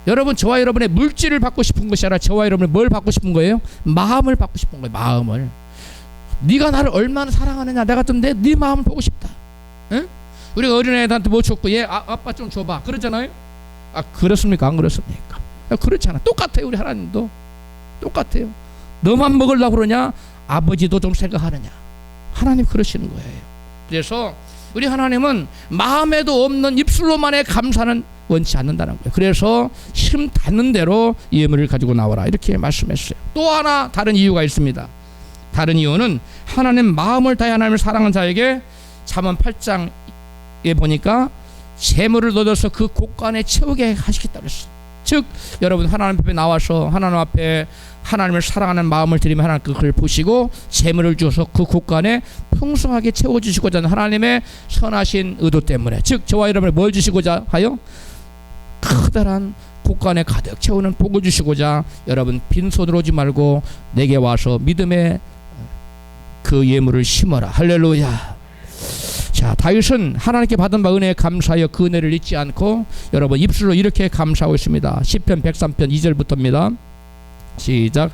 여러분 저와 여러분의 물질을 받고 싶은 것이 아니라 저와 여러분의 뭘 받고 싶은 거예요? 마음을 받고 싶은 거예요. 마음을. 네가 나를 얼마나 사랑하느냐, 내가 좀 네 마음을 보고 싶다. 응? 우리가 어린애들한테 뭐 줬고 얘 아빠 좀 줘봐 그러잖아요. 그렇습니까? 안 그렇습니까? 그렇잖아. 똑같아요. 우리 하나님도 똑같아요. 너만 먹으려고 그러냐? 아버지도 좀 생각하느냐? 하나님 그러시는 거예요. 그래서 우리 하나님은 마음에도 없는 입술로만의 감사는 원치 않는다는 거예요. 그래서 힘 닿는 대로 예물을 가지고 나와라 이렇게 말씀했어요. 또 하나 다른 이유가 있습니다. 다른 이유는 하나님 마음을 다해 하나님을 사랑하는 자에게 잠언 8장에 보니까 재물을 넣어서 그 곳간에 채우게 하시겠다고 그랬어요. 즉 여러분, 하나님 앞에 나와서 하나님 앞에 하나님을 사랑하는 마음을 드리면 하나님 그걸 보시고 재물을 주어서 그 곳간에 풍성하게 채워주시고자 하는 하나님의 선하신 의도 때문에, 즉 저와 여러분을 뭘 주시고자 하여 커다란 곳간에 가득 채우는 복을 주시고자 여러분 빈손으로 오지 말고 내게 와서 믿음의 그 예물을 심어라. 할렐루야. 자, 다윗은 하나님께 받은 바 은혜에 감사하여 그 은혜를 잊지 않고 여러분 입술로 이렇게 감사하고 있습니다. 시편 103편 2절부터입니다. 시작.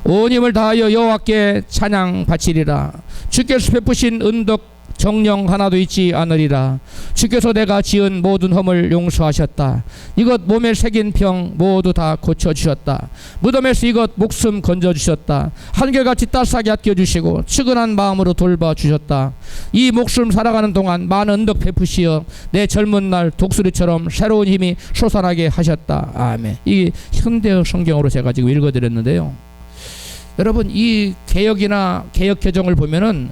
온 힘을 다하여 여호와께 찬양 바치리라. 주께서 베푸신 은덕 정령 하나도 잊지 않으리라. 주께서 내가 지은 모든 허물 용서하셨다. 이것 몸에 새긴 병 모두 다 고쳐주셨다. 무덤에서 이것 목숨 건져주셨다. 한결같이 따스하게 아껴주시고 측은한 마음으로 돌봐주셨다. 이 목숨 살아가는 동안 많은 은덕 베푸시어 내 젊은 날 독수리처럼 새로운 힘이 솟아나게 하셨다. 아멘. 이 현대어 성경으로 제가 지금 읽어드렸는데요, 여러분 이 개역이나 개역 개정을 보면은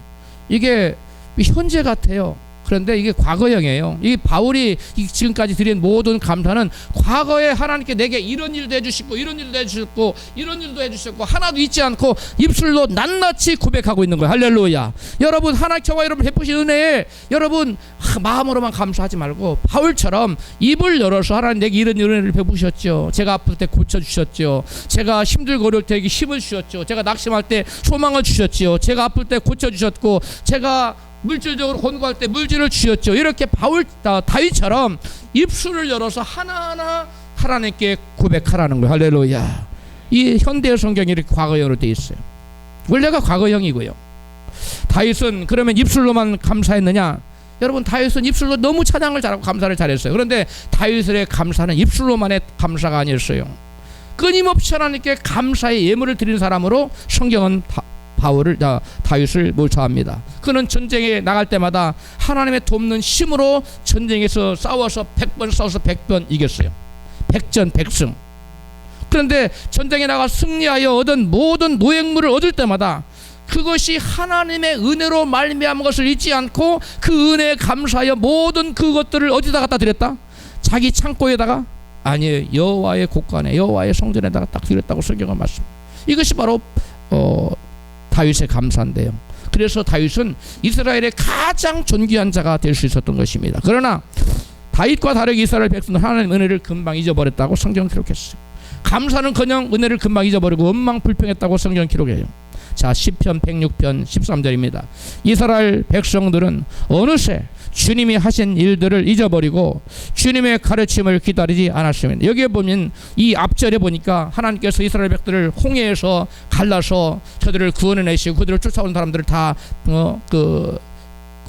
이게 현재 같아요. 그런데 이게 과거형이에요. 이 바울이 지금까지 드린 모든 감사는 과거에 하나님께 내게 이런 일도 해주시고 이런 일도 해주셨고 이런 일도 해주셨고 하나도 잊지 않고 입술로 낱낱이 고백하고 있는 거예요. 할렐루야. 여러분, 하나님 저와 여러분 베푸신 은혜에 여러분 마음으로만 감사하지 말고 바울처럼 입을 열어서 하나님 내게 이런 은혜를 베푸셨죠. 제가 아플 때 고쳐주셨죠. 제가 힘들고 어려울 때 힘을 주셨죠. 제가 낙심할 때 소망을 주셨죠. 제가 아플 때 고쳐주셨고 제가 물질적으로 권고할 때 물질을 주셨죠. 이렇게 다윗처럼 입술을 열어서 하나하나 하나님께 고백하라는 거예요. 할렐루야. 이 현대 성경이 이렇게 과거형으로 되어 있어요. 원래가 과거형이고요. 다윗은 그러면 입술로만 감사했느냐? 여러분 다윗은 입술로 너무 찬양을 잘하고 감사를 잘했어요. 그런데 다윗의 감사는 입술로만의 감사가 아니었어요. 끊임없이 하나님께 감사의 예물을 드리는 사람으로 성경은 다윗을 묘사합니다. 그는 전쟁에 나갈 때마다 하나님의 돕는 힘으로 전쟁에서 싸워서 100번 싸워서 100번 이겼어요. 100전 100승. 그런데 전쟁에 나가 승리하여 얻은 모든 노획물을 얻을 때마다 그것이 하나님의 은혜로 말미암은 것을 잊지 않고 그 은혜에 감사하여 모든 그것들을 어디다 갖다 드렸다? 자기 창고에다가? 아니에요. 여호와의 곳간에, 여호와의 성전에다가 딱 드렸다고 성경은 말씀합니다. 이것이 바로 다윗의 감사인데요. 그래서 다윗은 이스라엘의 가장 존귀한 자가 될 수 있었던 것입니다. 그러나 다윗과 다르게 이스라엘 백성은 하나님의 은혜를 금방 잊어버렸다고 성경은 기록했어요. 감사는커녕 은혜를 금방 잊어버리고 원망불평했다고 성경은 기록해요. 자, 시편 106편 13절입니다. 이스라엘 백성들은 어느새 주님이 하신 일들을 잊어버리고 주님의 가르침을 기다리지 않았습니다. 여기에 보면 이 앞절에 보니까 하나님께서 이스라엘 백성들을 홍해에서 갈라서 저들을 구원해내시고 그들을 쫓아오는 사람들을 다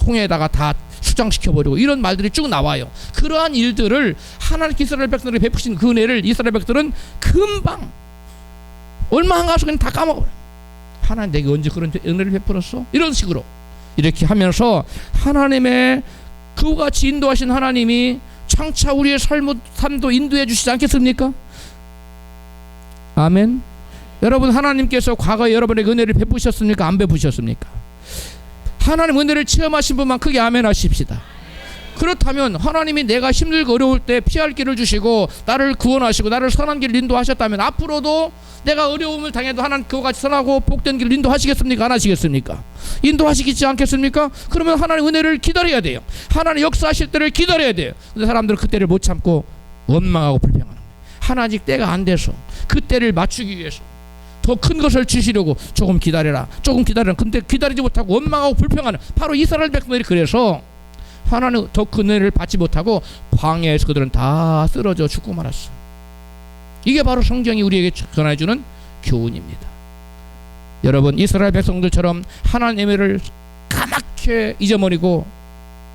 홍해에다가 다 수장시켜버리고 이런 말들이 쭉 나와요. 그러한 일들을 하나님 이스라엘 백성들이 베푸신 그 은혜를 이스라엘 백성들은 금방 얼마 안 가서 그냥 다 까먹어요. 하나님 내게 언제 그런 은혜를 베풀었어? 이런 식으로 이렇게 하면서 하나님의 그같이 인도하신 하나님이 장차 우리의 삶도 인도해 주시지 않겠습니까? 아멘. 여러분 하나님께서 과거에 여러분에게 은혜를 베푸셨습니까? 안 베푸셨습니까? 하나님 은혜를 체험하신 분만 크게 아멘 하십시다. 그렇다면 하나님이 내가 힘들고 어려울 때 피할 길을 주시고 나를 구원하시고 나를 선한 길을 인도하셨다면 앞으로도 내가 어려움을 당해도 하나님 그와 같이 선하고 복된 길을 인도하시겠습니까? 안 하시겠습니까? 인도하시겠지 않겠습니까? 그러면 하나님 은혜를 기다려야 돼요. 하나님 역사하실 때를 기다려야 돼요. 근데 사람들은 그때를 못 참고 원망하고 불평하는 거예요. 하나님 때가 안 돼서 그때를 맞추기 위해서 더 큰 것을 주시려고 조금 기다려라 조금 기다려라. 근데 기다리지 못하고 원망하고 불평하는 바로 이스라엘 백성들이 그래서 하나님 더 큰 은혜를 받지 못하고 광야에서 그들은 다 쓰러져 죽고 말았어. 이게 바로 성경이 우리에게 전해주는 교훈입니다. 여러분 이스라엘 백성들처럼 하나님의 은혜를 까맣게 잊어버리고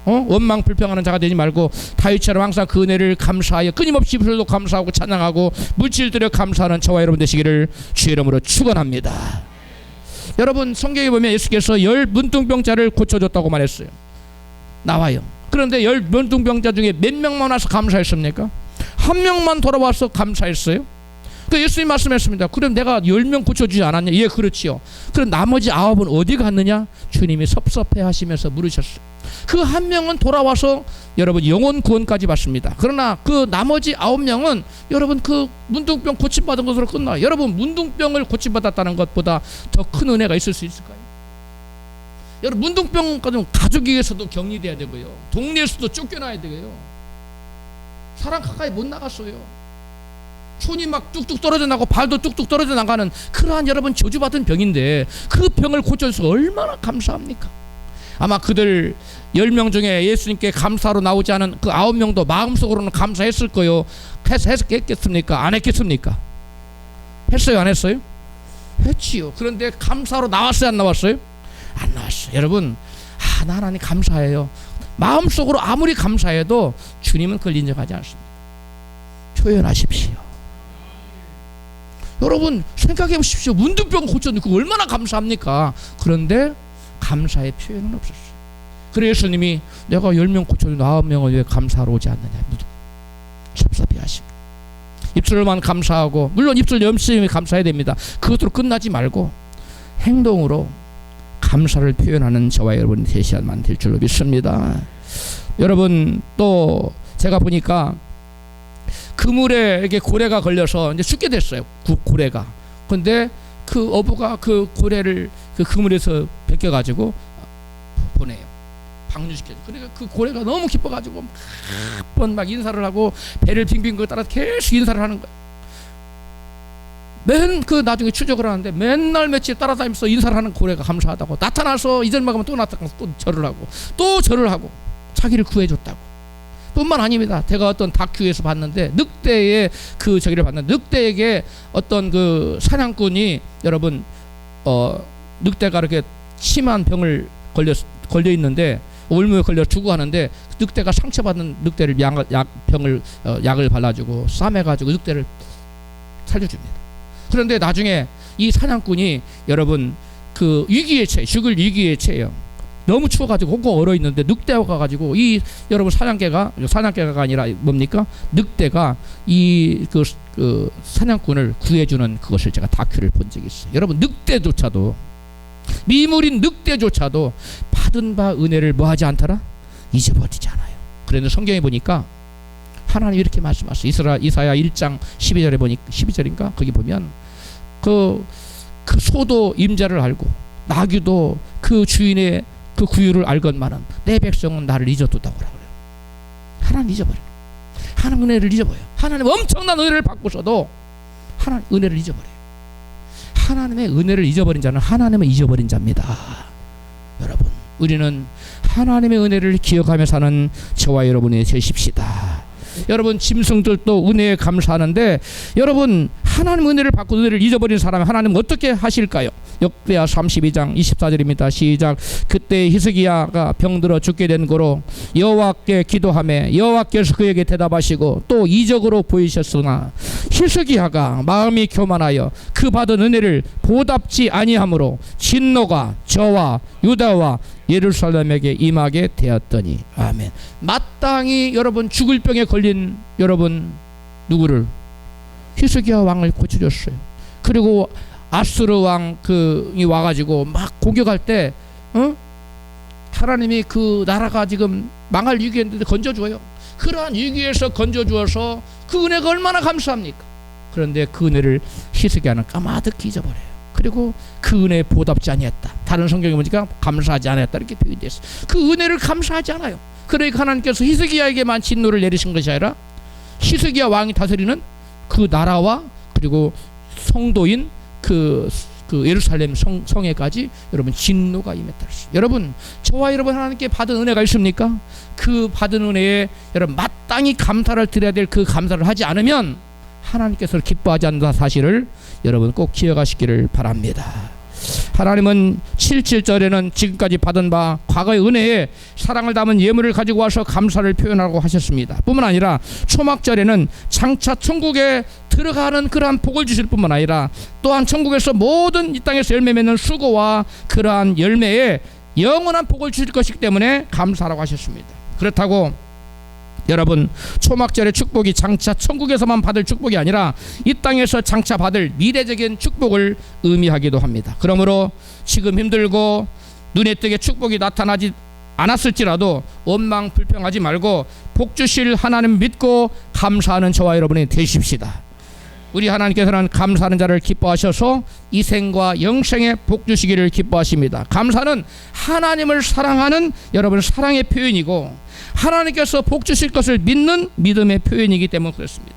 원망 불평하는 자가 되지 말고 다윗처럼 항상 그 은혜를 감사하여 끊임없이 불도 감사하고 찬양하고 물질들여 감사하는 저와 여러분 되시기를 주의 이름으로 축원합니다. 여러분 성경에 보면 예수께서 10 문둥병자를 고쳐줬다고 말했어요. 나와요. 그런데 10 문둥병자 중에 몇 명만 와서 감사했습니까? 한 명만 돌아와서 감사했어요. 그 예수님 말씀했습니다. 그럼 내가 10명 고쳐주지 않았냐? 예, 그렇지요. 그럼 나머지 9은 어디 갔느냐? 주님이 섭섭해 하시면서 물으셨어요. 그 한 명은 돌아와서 여러분 영혼 구원까지 받습니다. 그러나 그 나머지 9명은 여러분 그 문둥병 고침받은 것으로 끝나요. 여러분 문둥병을 고침받았다는 것보다 더 큰 은혜가 있을 수 있을까요? 여러분 문둥병까지는 가족에게서도 격리돼야 되고요. 동네에서도 쫓겨나야 되고요. 사람 가까이 못 나갔어요. 손이 막 뚝뚝 떨어져 나고 발도 뚝뚝 떨어져 나가는 그러한 여러분 저주받은 병인데 그 병을 고쳐서 얼마나 감사합니까? 아마 그들 10명 중에 예수님께 감사로 나오지 않은 그 9명도 마음속으로는 감사했을 거요. 했겠습니까? 안 했겠습니까? 했어요? 안 했어요? 했지요. 그런데 감사로 나왔어요? 안 나왔어요? 안 나왔어요. 여러분 나 하나님 감사해요. 마음속으로 아무리 감사해도 주님은 그걸 인정하지 않습니다. 표현하십시오. 여러분 생각해 보십시오. 문둥병 고쳤는데 그거 얼마나 감사합니까? 그런데 감사의 표현은 없었어요. 그래서 예수님이 내가 10명 고쳤는데 9명은 왜 감사로 오지 않느냐 섭섭해 하십니다. 입술로만 감사하고 물론 입술 열심히 감사해야 됩니다. 그것으로 끝나지 말고 행동으로 감사를 표현하는 저와 여러분 되셔야만 될 줄로 믿습니다. 여러분 또 제가 보니까 그물에 이렇게 고래가 걸려서 이제 죽게 됐어요. 고래가. 근데 그 어부가 그 고래를 그 그물에서 벗겨가지고 보내요. 방류시켜줘. 그러니까 그 고래가 너무 기뻐가지고 막 인사를 하고 배를 빙빙 그 따라 계속 인사를 하는 거예요. 맨 그 나중에 추적을 하는데 맨날 며칠 따라다니면서 인사를 하는 고래가 감사하다고 나타나서 이전 막으면 또 나타나서 또 절을 하고 또 절을 하고 자기를 구해줬다고. 뿐만 아닙니다. 제가 어떤 다큐에서 봤는데 늑대의 그 저기를 봤는데 늑대에게 어떤 그 사냥꾼이 여러분 늑대가 이렇게 심한 병을 걸려 있는데 올무에 걸려 죽어가는데 늑대가 상처받은 늑대를 약을 발라주고 싸매가지고 늑대를 살려줍니다. 그런데 나중에 이 사냥꾼이 여러분 그 위기에 처해, 죽을 위기에 처해요. 너무 추워가지고 꽁꽁 얼어 있는데 늑대가 가가지고 이 여러분 사냥개가 아니라 뭡니까? 늑대가 이 그 사냥꾼을 구해주는 그것을 제가 다큐를 본 적이 있어요. 여러분 늑대조차도 미물인 늑대조차도 받은 바 은혜를 뭐하지 않더라? 잊어버리지 않아요. 그런데 성경에 보니까 하나님 이렇게 말씀하셨어요. 이사야 1장 12절에 보니까 12절인가 거기 보면 그 소도 임자를 알고 나귀도 그 주인의 그 구유를 알건만은 내 백성은 나를 잊어두다고 그래요. 하나님 잊어버려요. 하나님 은혜를 잊어버려요. 하나님 엄청난 은혜를 받고서도 하나님 은혜를 잊어버려요. 하나님의 은혜를 잊어버린 자는 하나님을 잊어버린 자입니다. 여러분 우리는 하나님의 은혜를 기억하며 사는 저와 여러분이 되십시다. 여러분 짐승들도 은혜에 감사하는데 여러분 하나님 은혜를 받고 은혜를 잊어버린 사람은 하나님 어떻게 하실까요? 역대하 32장 24절입니다. 시작. 그때 히스기야가 병들어 죽게 된 고로 여호와께 기도하며 여호와께서 그에게 대답하시고 또 이적으로 보이셨으나 히스기야가 마음이 교만하여 그 받은 은혜를 보답지 아니하므로 진노가 저와 유다와 예루살렘에게 임하게 되었더니 아멘. 마땅히 여러분 죽을 병에 걸린 여러분 누구를 히스기야 왕을 고쳐줬어요. 그리고 아수르 왕이 와가지고 막 공격할 때 하나님이 그 나라가 지금 망할 위기였는데 건져줘요. 그러한 위기에서 건져주어서 그 은혜가 얼마나 감사합니까? 그런데 그 은혜를 히스기야는 까마득히 잊어버려요. 그리고 그 은혜에 보답지 아니했다. 다른 성경에 보니까 감사하지 않았다 이렇게 표현되어 있어요. 그 은혜를 감사하지 않아요. 그러니까 하나님께서 히스기야에게만 진노를 내리신 것이 아니라 히스기야 왕이 다스리는 그 나라와 그리고 성도인 그 예루살렘 성에까지 여러분 진노가 임했다. 여러분 저와 여러분 하나님께 받은 은혜가 있습니까? 그 받은 은혜에 여러분 마땅히 감사를 드려야 될 그 감사를 하지 않으면 하나님께서 기뻐하지 않는다 사실을 여러분 꼭 기억하시기를 바랍니다. 하나님은 7절에는 지금까지 받은 바 과거의 은혜에 사랑을 담은 예물을 가지고 와서 감사를 표현하고 하셨습니다. 뿐만 아니라 초막절에는 장차 천국에 들어가는 그러한 복을 주실 뿐만 아니라 또한 천국에서 모든 이 땅에서 열매 맺는 수고와 그러한 열매에 영원한 복을 주실 것이기 때문에 감사라고 하셨습니다. 그렇다고 여러분 초막절의 축복이 장차 천국에서만 받을 축복이 아니라 이 땅에서 장차 받을 미래적인 축복을 의미하기도 합니다. 그러므로 지금 힘들고 눈에 띄게 축복이 나타나지 않았을지라도 원망 불평하지 말고 복 주실 하나님 믿고 감사하는 저와 여러분이 되십시다. 우리 하나님께서는 감사하는 자를 기뻐하셔서 이 생과 영생에 복 주시기를 기뻐하십니다. 감사는 하나님을 사랑하는 여러분 사랑의 표현이고 하나님께서 복 주실 것을 믿는 믿음의 표현이기 때문에 그렇습니다.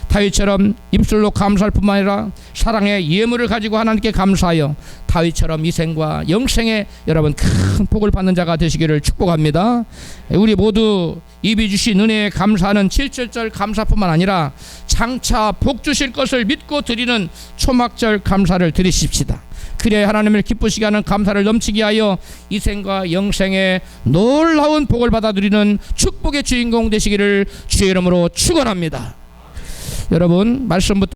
다윗처럼 입술로 감사할 뿐만 아니라 사랑의 예물을 가지고 하나님께 감사하여 다윗처럼 이 생과 영생에 여러분 큰 복을 받는 자가 되시기를 축복합니다. 우리 모두 입이 주신 은혜에 감사하는 7.7절 감사뿐만 아니라 장차 복 주실 것을 믿고 드리는 초막절 감사를 드리십시다. 그래야 하나님을 기쁘시게 하는 감사를 넘치게 하여 이 생과 영생에 놀라운 복을 받아들이는 축복의 주인공 되시기를 주의 이름으로 축원합니다. 여러분 말씀부터